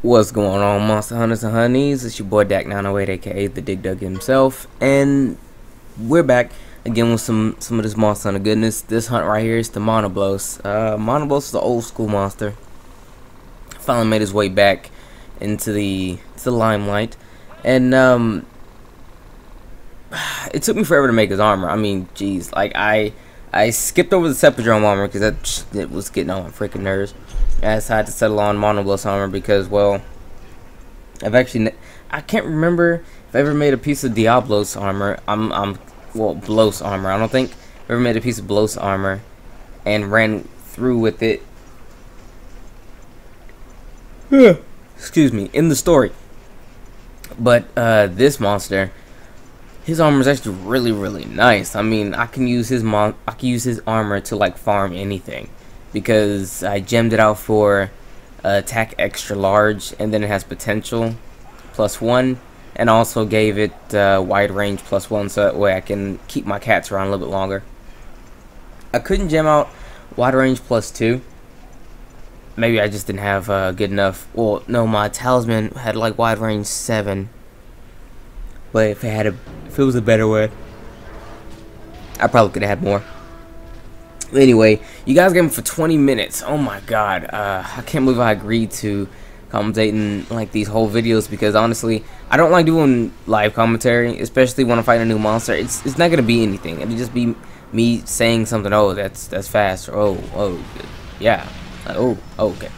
What's going on, Monster Hunters and Honeys? It's your boy Dak908, aka the Dig Dug himself, and we're back again with some of this Monster Hunter goodness. This hunt right here is the Monoblos. Monoblos is an old school monster. Finally made his way back into the limelight, and it took me forever to make his armor. I mean, geez, like I skipped over the Sepidrome armor because it was getting on my freaking nerves. I decided to settle on Monoblos armor because, well, I can't remember if I ever made a piece of Diablos armor. Blos armor. I don't think I ever made a piece of Blos armor and ran through with it. Excuse me, in the story. But this monster, his armor is actually really nice. I mean, I can use his armor to like farm anything, because I gemmed it out for attack extra large, and then it has potential +1, and also gave it wide range +1, so that way I can keep my cats around a little bit longer. I couldn't gem out wide range +2. Maybe I just didn't have good enough. Well, no, my talisman had like wide range 7, but if it was a better way, I probably could have had more. Anyway, you guys got me for 20 minutes. Oh my god, I can't believe I agreed to commentating like these whole videos, because honestly, I don't like doing live commentary, especially when I'm fighting a new monster. It's not gonna be anything. It'll just be me saying something. Oh, that's fast. Or, oh, yeah. Oh, okay.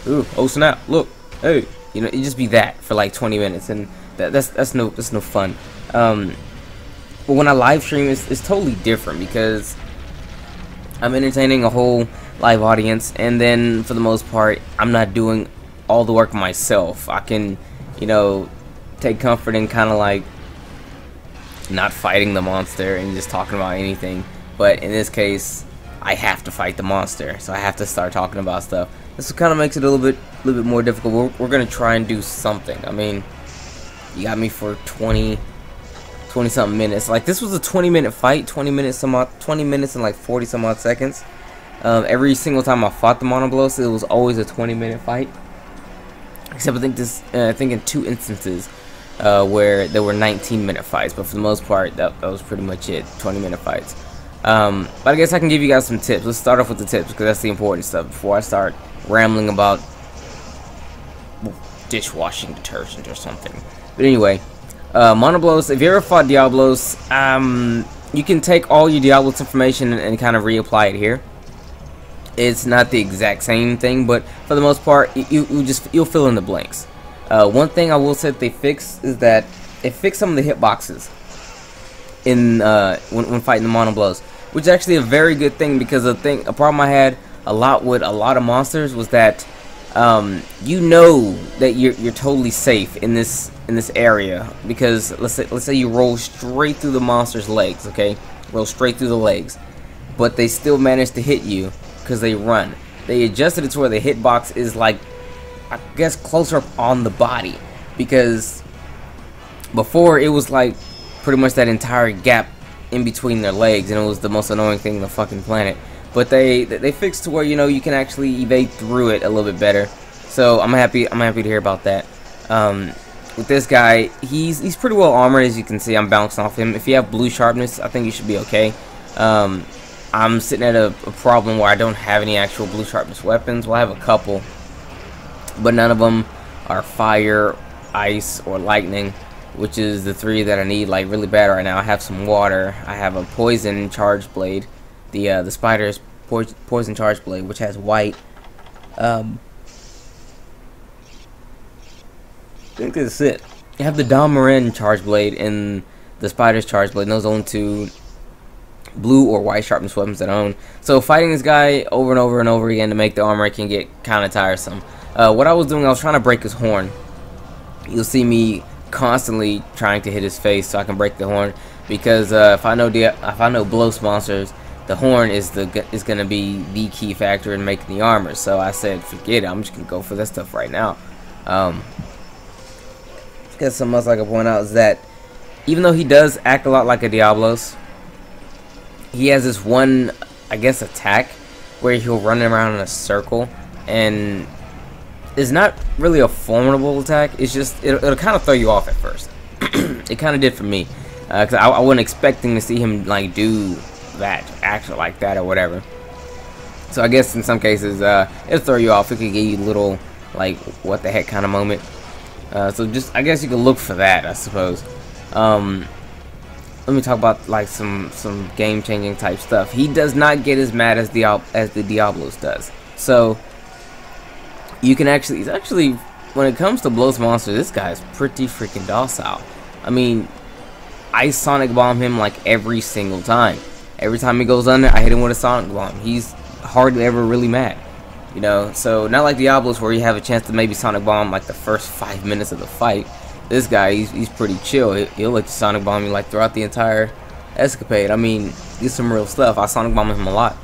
Ooh, oh snap! Look, hey, you know, it just be that for like 20 minutes, and that's no fun. But when I live stream, it's totally different, because I'm entertaining a whole live audience, and then for the most part, I'm not doing all the work myself. I can, you know, take comfort in kind of like not fighting the monster and just talking about anything. But in this case, I have to fight the monster, so I have to start talking about stuff. This kind of makes it a little bit more difficult. We're gonna try and do something. I mean, you got me for 20 something minutes. Like, this was a 20-minute fight, 20 minutes and like 40 some odd seconds. Every single time I fought the Monoblos, it was always a 20-minute fight, except I think in 2 instances where there were 19-minute fights, but for the most part that was pretty much it, 20-minute fights. But I guess I can give you guys some tips. Let's start off with the tips, because that's the important stuff before I start rambling about dishwashing detergent or something. But anyway, Monoblos, if you ever fought Diablos, you can take all your Diablos information and kind of reapply it here. It's not the exact same thing, but for the most part, you'll fill in the blanks. One thing I will say that they fixed is that it fixed some of the hitboxes in when fighting the Monoblos, which is actually a very good thing, because a problem I had a lot with a lot of monsters was that you know that you're totally safe in this area, because let's say you roll straight through the monster's legs, okay? Roll straight through the legs, but they still manage to hit you because they run. They adjusted it to where the hitbox is like, I guess, closer up on the body, because before it was like pretty much that entire gap in between their legs, and it was the most annoying thing on the fucking planet. But they fixed to where, you know, you can actually evade through it a little bit better. So I'm happy to hear about that. With this guy, he's pretty well armored, as you can see. I'm bouncing off him. If you have blue sharpness, I think you should be okay. I'm sitting at a problem where I don't have any actual blue sharpness weapons. Well, I have a couple, but none of them are fire, ice, or lightning, which is the 3 that I need like really bad right now. I have some water. I have a poison charge blade, the spider's poison charge blade, which has white. I think that's it. I have the Damarin charge blade and the spider's charge blade. And those are the only 2 blue or white sharpness weapons that I own. So fighting this guy over and over and over again to make the armor can get kind of tiresome. What I was doing, I was trying to break his horn. You'll see me constantly trying to hit his face so I can break the horn, because if I know Blos monsters, the horn is gonna be the key factor in making the armor. So I said, forget it, I'm just gonna go for that stuff right now. I guess something else I can point out is that even though he does act a lot like a Diablos, he has this one, I guess, attack where he'll run around in a circle, and is not really a formidable attack. It's just it'll kind of throw you off at first. It kind of did for me, because I wasn't expecting to see him like do that, actually like that or whatever. So I guess in some cases it'll throw you off. It could give you a little like what the heck kind of moment. So just I guess you could look for that, I suppose. Let me talk about like some game-changing type stuff. He does not get as mad as the Diablos does. So you can actually when it comes to blows monster, this guy is pretty freaking docile. I mean, I Sonic Bomb him like every single time. Every time he goes under, I hit him with a Sonic Bomb. He's hardly ever really mad, you know. So not like Diablos where you have a chance to maybe Sonic Bomb like the first 5 minutes of the fight. This guy, he's pretty chill. He'll let you Sonic Bomb you like throughout the entire escapade. I mean, it's some real stuff. I Sonic Bomb him a lot,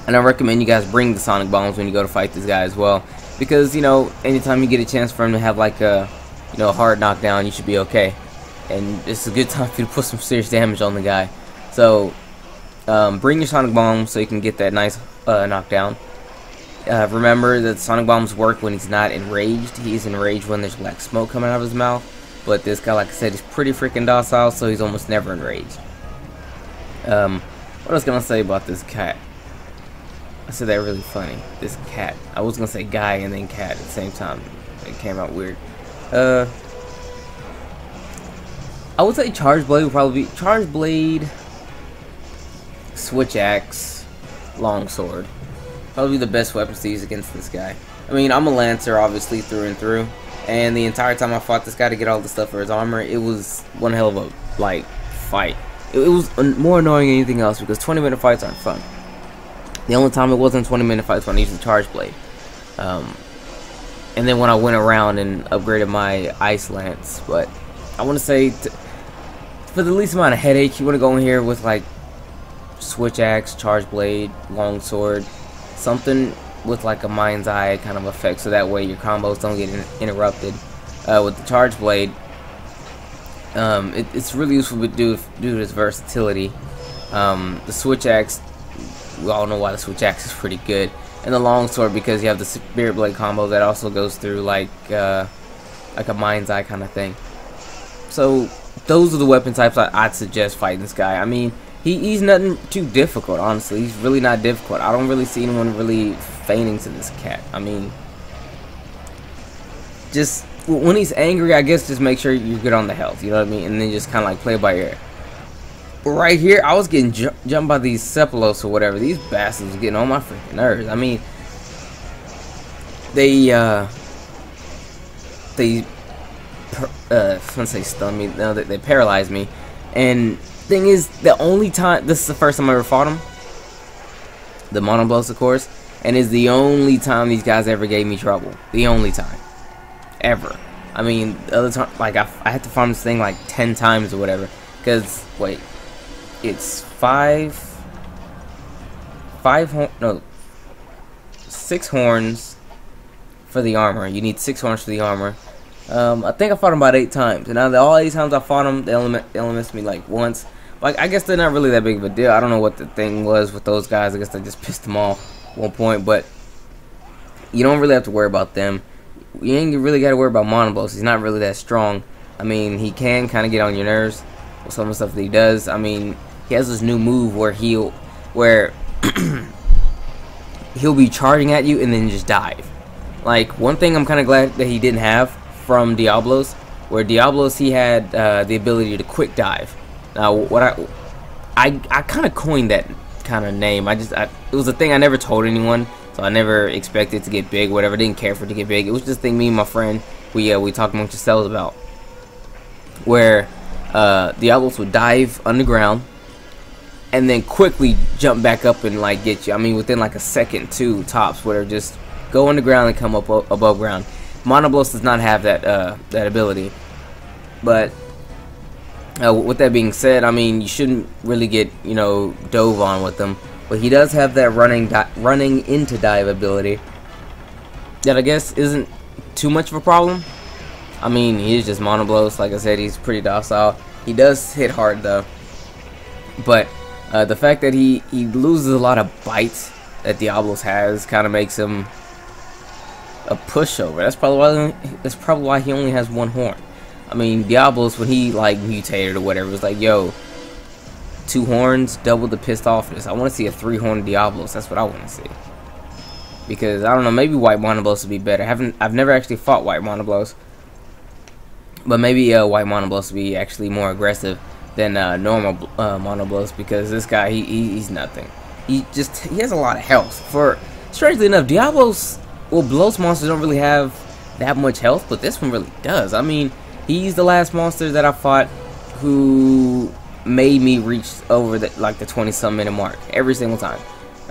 and I recommend you guys bring the Sonic Bombs when you go to fight this guy as well, because you know, anytime you get a chance for him to have like a a hard knockdown, you should be okay, and it's a good time for you to put some serious damage on the guy. So bring your Sonic Bomb so you can get that nice knockdown. Remember that Sonic Bombs work when he's not enraged. He's enraged when there's black smoke coming out of his mouth. But this guy, like I said, he's pretty freaking docile, so he's almost never enraged. What I was gonna say about this cat? I said that really funny. This cat. I was gonna say guy and then cat at the same time. It came out weird. I would say Charge Blade would probably be Charge Blade, Switch Axe, Longsword. Probably the best weapons to use against this guy. I mean, I'm a Lancer, obviously, through and through. And the entire time I fought this guy to get all the stuff for his armor, it was one hell of a, like, fight. It was more annoying than anything else, because 20-minute fights aren't fun. The only time it wasn't 20-minute fights when I used the Charge Blade. And then when I went around and upgraded my Ice Lance. But I want to say, for the least amount of headache, you want to go in here with, like, Switch Axe, Charge Blade, Longsword. Something with like a mind's eye kind of effect, so that way your combos don't get interrupted. With the Charge Blade, it's really useful due to its versatility. The Switch Axe, we all know why the Switch Axe is pretty good, and the Longsword because you have the Spirit Blade combo that also goes through like a mind's eye kind of thing. So those are the weapon types I'd suggest fighting this guy. I mean, he's nothing too difficult, honestly. He's really not difficult. I don't really see anyone really feigning to this cat. I mean, just when he's angry, I guess just make sure you're good on the health, you know what I mean? And then just kind of like play by ear. But right here, I was getting jumped by these Cepalos or whatever. These bastards were getting on my freaking nerves. I mean, let's say stun me. No, they paralyzed me. And thing is, the only time, this is the first time I ever fought him, the Monoblos of course, and is the only time these guys ever gave me trouble. The only time ever. I mean, the other time, like I had to farm this thing like 10 times or whatever, because wait, it's 6 horns for the armor. You need 6 horns for the armor. I think I fought him about 8 times, and out of all 8 times I fought him, they only missed me like once. Like, I guess they're not really that big of a deal. I don't know what the thing was with those guys. I guess I just pissed them off at one point, but you don't really have to worry about them. You ain't really got to worry about Monoblos. He's not really that strong. I mean, he can kind of get on your nerves with some of the stuff that he does. I mean, he has this new move where he'll be charging at you and then just dive. Like, one thing I'm kind of glad that he didn't have from Diablos, where Diablos he had the ability to quick dive. Now, what I kind of coined that kind of name. It was a thing I never told anyone, so I never expected it to get big, whatever. Didn't care for it to get big. It was just a thing me and my friend we talked amongst ourselves about, where Diablos would dive underground and then quickly jump back up and like get you. I mean, within like a second, 2 tops, where just go underground and come up above ground. Monoblos does not have that ability, but with that being said, I mean, you shouldn't really get dove on with them, but he does have that running into dive ability that I guess isn't too much of a problem. I mean, he is just Monoblos. Like I said, he's pretty docile. He does hit hard though, but the fact that he loses a lot of bites that Diablos has kind of makes him a pushover. That's probably why he only has one horn. I mean, Diablos, when he like mutated or whatever, was like, yo, 2 horns, double the pissed offness. I want to see a 3-horn Diablos. That's what I want to see. Because I don't know, maybe white Monoblos would be better. I've never actually fought white Monoblos, but maybe white Monoblos would be actually more aggressive than normal Monoblos, because this guy he's nothing. He has a lot of health. For strangely enough, Diablos, well, Blows monsters don't really have that much health, but this one really does. I mean, he's the last monster that I fought who made me reach over the 20-some minute mark every single time.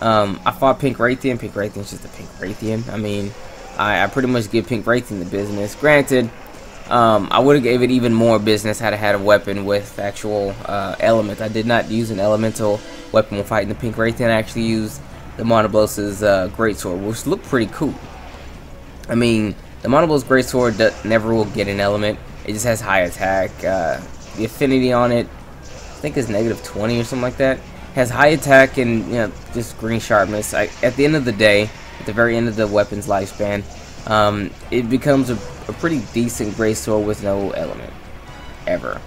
I fought Pink Raytheon. Pink Raytheon's just a Pink Raytheon. I mean, I pretty much give Pink Raytheon the business. Granted, I would have gave it even more business had I had a weapon with actual element. I did not use an elemental weapon when fighting the Pink Raytheon. I actually used the Monoblos' greatsword, which looked pretty cool. I mean, the Monoblos greatsword never will get an element. It just has high attack. The affinity on it, I think, is -20 or something like that. Has high attack and, you know, just green sharpness. At the end of the day, at the very end of the weapon's lifespan, it becomes a pretty decent greatsword with no element ever.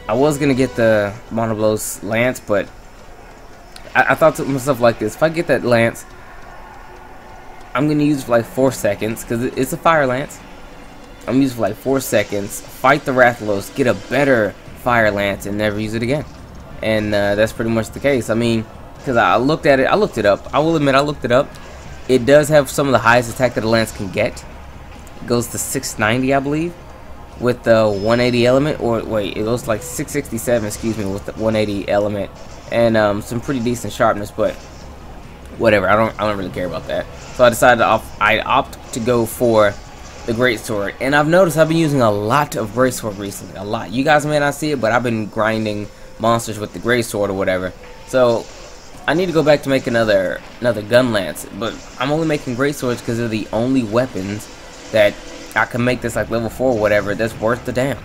I was gonna get the Monoblos lance, but I thought to myself like this: if I get that lance, I'm gonna use it for like 4 seconds, because it's a fire lance. I'm gonna use it for like 4 seconds, fight the Rathalos, get a better fire lance, and never use it again. And that's pretty much the case. I mean, because I looked at it, I looked it up. I will admit, I looked it up. It does have some of the highest attack that a lance can get. It goes to 690, I believe, with the 180 element. Or wait, it goes to like 667, excuse me, with the 180 element, and some pretty decent sharpness. But whatever, I don't really care about that. So I decided I opt to go for the greatsword. And I've noticed I've been using a lot of greatsword recently. A lot. You guys may not see it, but I've been grinding monsters with the greatsword or whatever. So I need to go back to make another gun lance, but I'm only making greatswords because they're the only weapons that I can make this like level 4 or whatever that's worth the damn.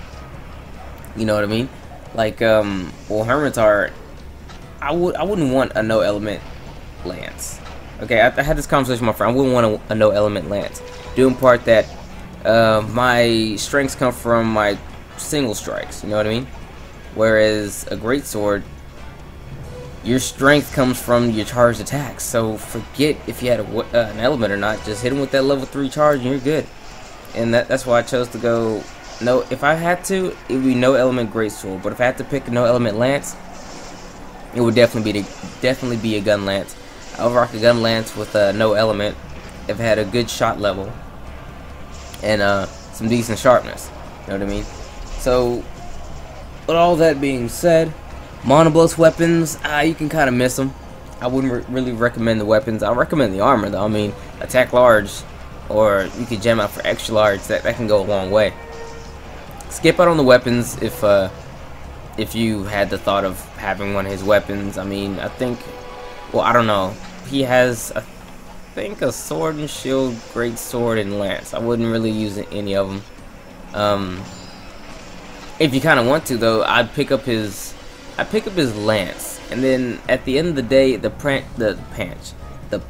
You know what I mean? Like well, hermits are, I wouldn't want a no element lance. Okay, I had this conversation with my friend. I wouldn't want a no element lance, due in part that my strengths come from my single strikes. You know what I mean? Whereas a greatsword, your strength comes from your charged attacks. So forget if you had an element or not. Just hit him with that level 3 charge and you're good. And that's why I chose to go no. If I had to, it would be no element greatsword. But if I had to pick a no element lance, it would definitely be a gun lance. I'll rock a gun lance with no element if it had a good shot level and some decent sharpness. You know what I mean? So, with all that being said, Monoblos weapons, you can kind of miss them. I wouldn't really recommend the weapons. I recommend the armor though. I mean, attack large, or you could gem out for extra large. That can go a long way. Skip out on the weapons if you had the thought of having one of his weapons. I mean, I think, well, I don't know. He has, I think, a sword and shield, great sword, and lance. I wouldn't really use any of them. If you kind of want to, though, I'd pick up his lance, and then at the end of the day, the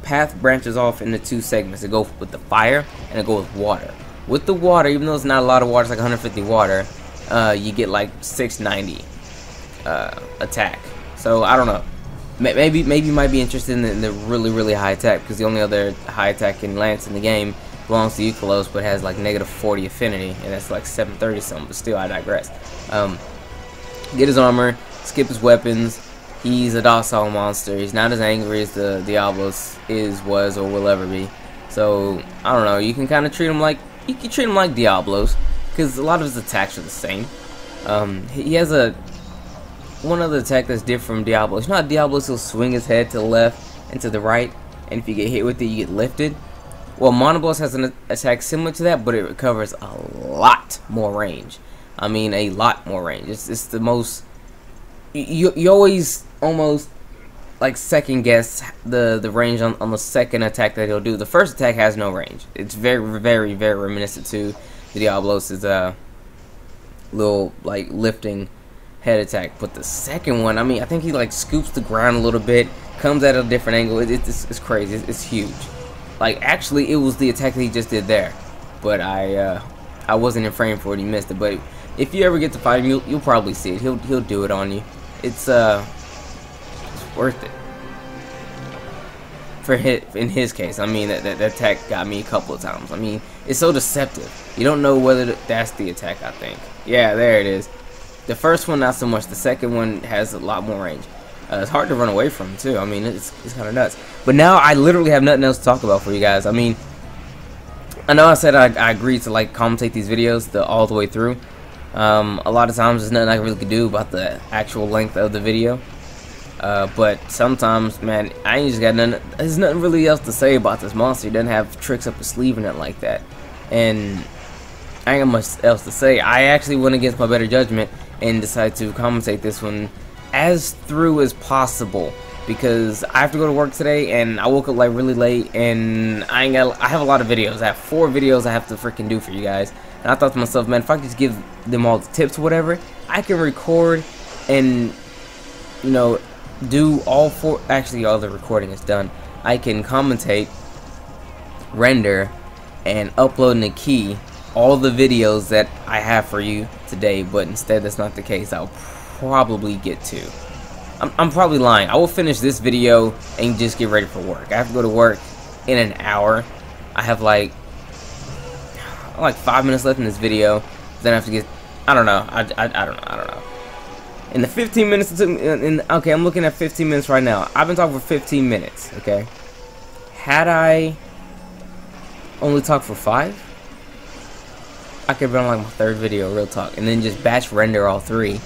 path branches off into 2 segments. It goes with the fire and it goes with water. With the water, even though it's not a lot of water, it's like 150 water, you get like 690 attack. So I don't know. Maybe you might be interested in the really high attack, because the only other high attacking lance in the game belongs to Eukalos, but has like -40 affinity, and that's like 730 something. But still, I digress. Get his armor, skip his weapons. He's a docile monster. He's not as angry as the Diablos was, or will ever be. So I don't know. You can kind of treat him like Diablos, because a lot of his attacks are the same. He has one other attack that's different from Diablos. You know how Diablos, he'll swing his head to the left and to the right, and if you get hit with it, you get lifted. Well, Monoblos has an attack similar to that, but it recovers a lot more range. I mean, a lot more range. It's the most. You always almost like second guess the range on the second attack that he'll do. The first attack has no range. It's very reminiscent to the Diablos' little like lifting head attack. But the second one, I mean, I think he like scoops the ground a little bit, comes at a different angle. It's crazy. It's huge. Like, actually, it was the attack that he just did there, but I wasn't in frame for it. He missed it. But if you ever get to fight him, you'll probably see it. He'll do it on you. It's worth it. In his case, I mean, that attack got me a couple of times. I mean, it's so deceptive. You don't know whether that's the attack, I think. Yeah, there it is. The first one, not so much. The second one has a lot more range. It's hard to run away from, too. I mean, it's kind of nuts. But now I literally have nothing else to talk about for you guys. I mean, I know I said I agreed to, like, commentate these videos all the way through. A lot of times there's nothing I really could do about the actual length of the video. But sometimes, man, I ain't just got nothing. There's nothing really else to say about this monster. He doesn't have tricks up his sleeve and nothing like that. And I ain't got much else to say. I actually went against my better judgment and decided to commentate this one as through as possible, because I have to go to work today and I woke up like really late, and I have a lot of videos. I have 4 videos I have to freaking do for you guys. And I thought to myself, man, if I could just give them all the tips or whatever, I can record and, you know, do all 4. Actually, all the recording is done. I can commentate, render, and upload in a key all the videos that I have for you today. But instead, that's not the case. I'll probably get to. I'm probably lying. I will finish this video and just get ready for work. I have to go to work in an hour. I have like 5 minutes left in this video. Then I have to get. I don't know. I don't know. In the 15 minutes it took me, okay, I'm looking at 15 minutes right now. I've been talking for 15 minutes, okay? Had I only talked for 5, I could have been on like my 3rd video, real talk, and then just batch render all 3,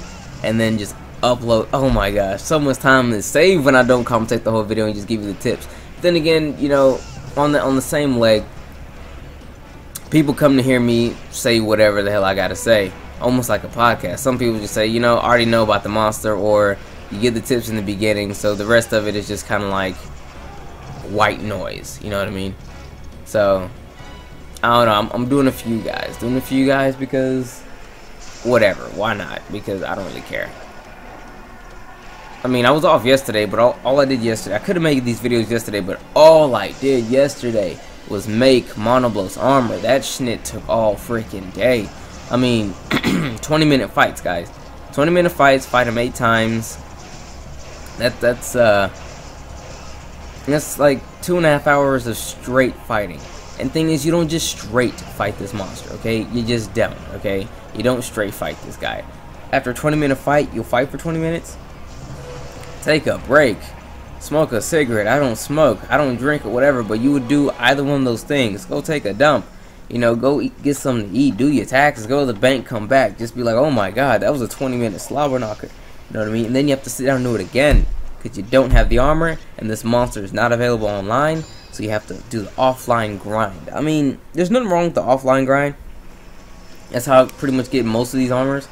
and then just upload. Oh my gosh, so much time is saved when I don't commentate the whole video and just give you the tips. Then again, you know, on the same leg, people come to hear me say whatever the hell I gotta say. Almost like a podcast. Some people just say, you know, I already know about the monster, or you get the tips in the beginning, so the rest of it is just kind of like white noise. You know what I mean? So I don't know. I'm doing a few guys because whatever. Why not? Because I don't really care. I mean, I was off yesterday, but all I did yesterday, I could have made these videos yesterday, but all I did yesterday was make Monoblos armor. That shit took all freaking day. I mean, 20-minute fights, guys. 20-minute fights, fight them 8 times. That's like 2.5 hours of straight fighting. And thing is, you don't just straight fight this monster, okay? You just don't, okay? You don't straight fight this guy. After a 20-minute fight, you'll fight for 20 minutes. Take a break. Smoke a cigarette. I don't smoke. I don't drink or whatever, but you would do either one of those things. Go take a dump. You know, go get something to eat, do your taxes, go to the bank, come back. Just be like, oh my god, that was a 20-minute slobber knocker. You know what I mean? And then you have to sit down and do it again, because you don't have the armor, and this monster is not available online, so you have to do the offline grind. I mean, there's nothing wrong with the offline grind. That's how I pretty much get most of these armors.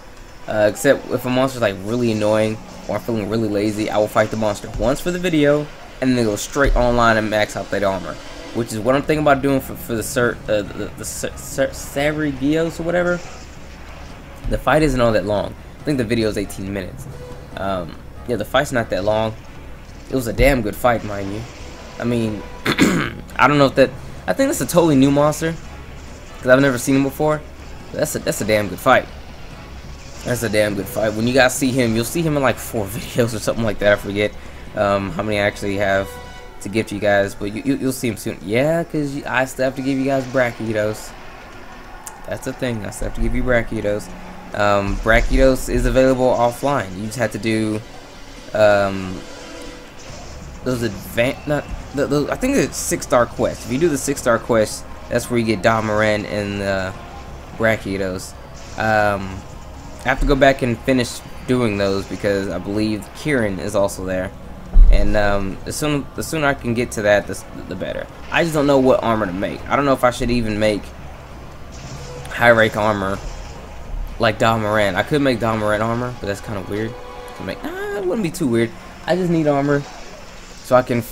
Except if a monster's like really annoying, or I'm feeling really lazy, I will fight the monster once for the video, and then go straight online and max out that armor. Which is what I'm thinking about doing for the Gypercos or whatever. The fight isn't all that long. I think the video is 18 minutes. Yeah, the fight's not that long. It was a damn good fight, mind you. I mean, I don't know if that. I think that's a totally new monster, because I've never seen him before. That's a damn good fight. That's a damn good fight. When you guys see him, you'll see him in like 4 videos or something like that. I forget how many I actually have to give to you guys, but you'll see him soon. Yeah, because I still have to give you guys Brachytos. That's the thing. I still have to give you Brachytos. Brachytos is available offline. You just have to do those advanced. I think it's 6-star quests. If you do the 6-star quests, that's where you get Damaran and Brachytos. I have to go back and finish doing those because I believe Kieran is also there. And the sooner I can get to that, the better. I just don't know what armor to make. I don't know if I should even make high rank armor like Damaran. I could make Damaran armor, but that's kind of weird to make. It wouldn't be too weird. I just need armor so I can.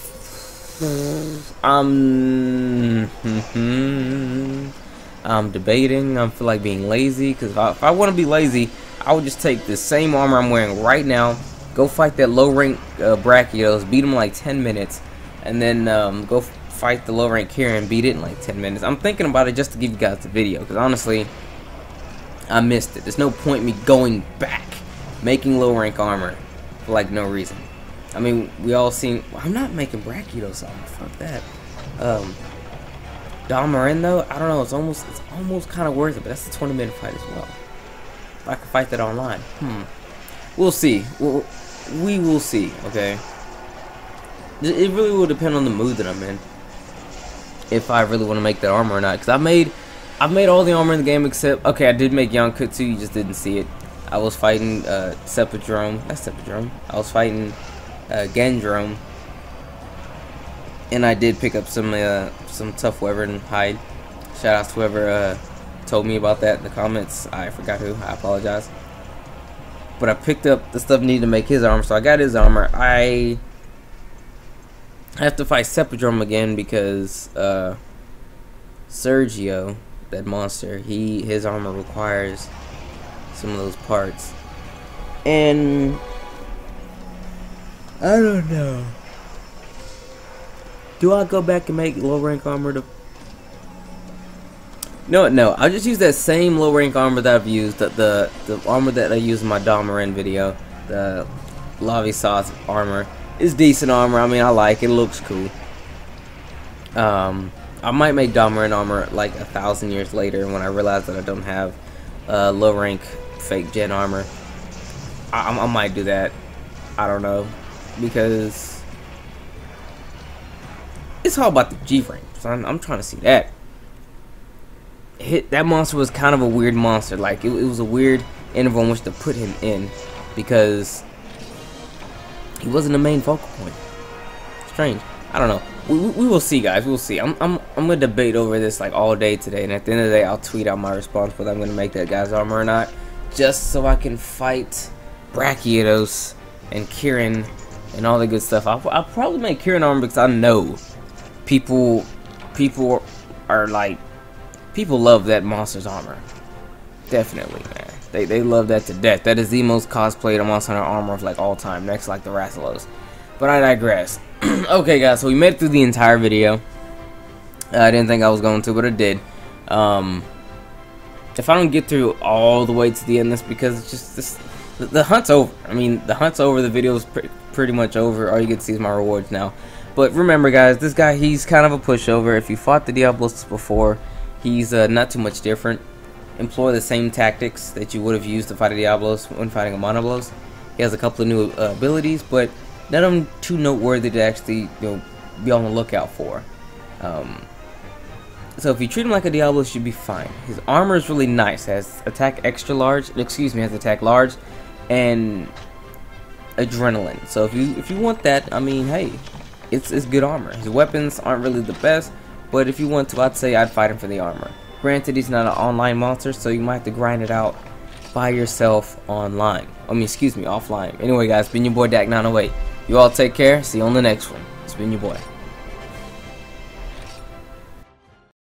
I'm debating. I feel like being lazy, because if I want to be lazy, I would just take the same armor I'm wearing right now. Go fight that low rank Brachytos, beat him in like 10 minutes, and then go fight the low rank here and beat it in like 10 minutes. I'm thinking about it just to give you guys the video, because honestly, I missed it. There's no point me going back, making low rank armor for like no reason. I mean, we all seen. I'm not making Brachiotos armor. Fuck that. Damarin though, I don't know. It's almost kind of worth it, but that's a 20-minute fight as well. If I can fight that online, we'll see. We will see. Okay. It really will depend on the mood that I'm in, if I really want to make that armor or not. Because I've made all the armor in the game except, okay, I did make Yonkutsu, you just didn't see it. I was fighting Sepidrome. That's Sepidrome. I was fighting Gendrome, and I did pick up some tough Wyvern hide. Shout out to whoever told me about that in the comments. I forgot who. I apologize. But I picked up the stuff needed to make his armor, so I got his armor. I have to fight Sepidrome again because Sergio, that monster, his armor requires some of those parts, and I don't know. Do I go back and make low rank armor to? No. I'll just use that same low rank armor that I've used, the armor that I used in my Damarin video, the Lavisa's armor. It's decent armor. I mean, I like it. It looks cool. I might make Damarin armor like 1,000 years later when I realize that I don't have low rank fake gen armor. I might do that. I don't know, because it's all about the G rank. So I'm trying to see that. That monster was kind of a weird monster. Like it was a weird interval in which to put him in, because he wasn't the main focal point. Strange. I don't know. We will see, guys. We'll see. I'm gonna debate over this like all day today, and at the end of the day, I'll tweet out my response whether I'm gonna make that guy's armor or not, just so I can fight Brachiotos and Kieran and all the good stuff. I'll probably make Kieran armor because I know people are like, people love that monster's armor. Definitely, man. They love that to death. That is the most cosplayed Monster Hunter armor of like all time, next to like the Rathalos. But I digress. Okay, guys, so we made it through the entire video. I didn't think I was going to, but I did. If I don't get through all the way to the end, that's because it's just the hunt's over. I mean, the hunt's over. The video's pretty much over. All you get to see is my rewards now. But remember, guys, this guy, he's kind of a pushover. If you fought the Diablos before, he's not too much different. Employ the same tactics that you would have used to fight a Diablos when fighting a Monoblos. He has a couple of new abilities, but none of them too noteworthy to actually, be on the lookout for. So if you treat him like a Diablo, you should be fine. His armor is really nice. It has attack extra large. Excuse me, has attack large and adrenaline. So if you want that, I mean, hey, it's good armor. His weapons aren't really the best, but if you want to, I'd say I'd fight him for the armor. Granted, he's not an online monster, so you might have to grind it out by yourself online. I mean, excuse me, offline. Anyway, guys, it's been your boy Dak908. You all take care. See you on the next one. It's been your boy.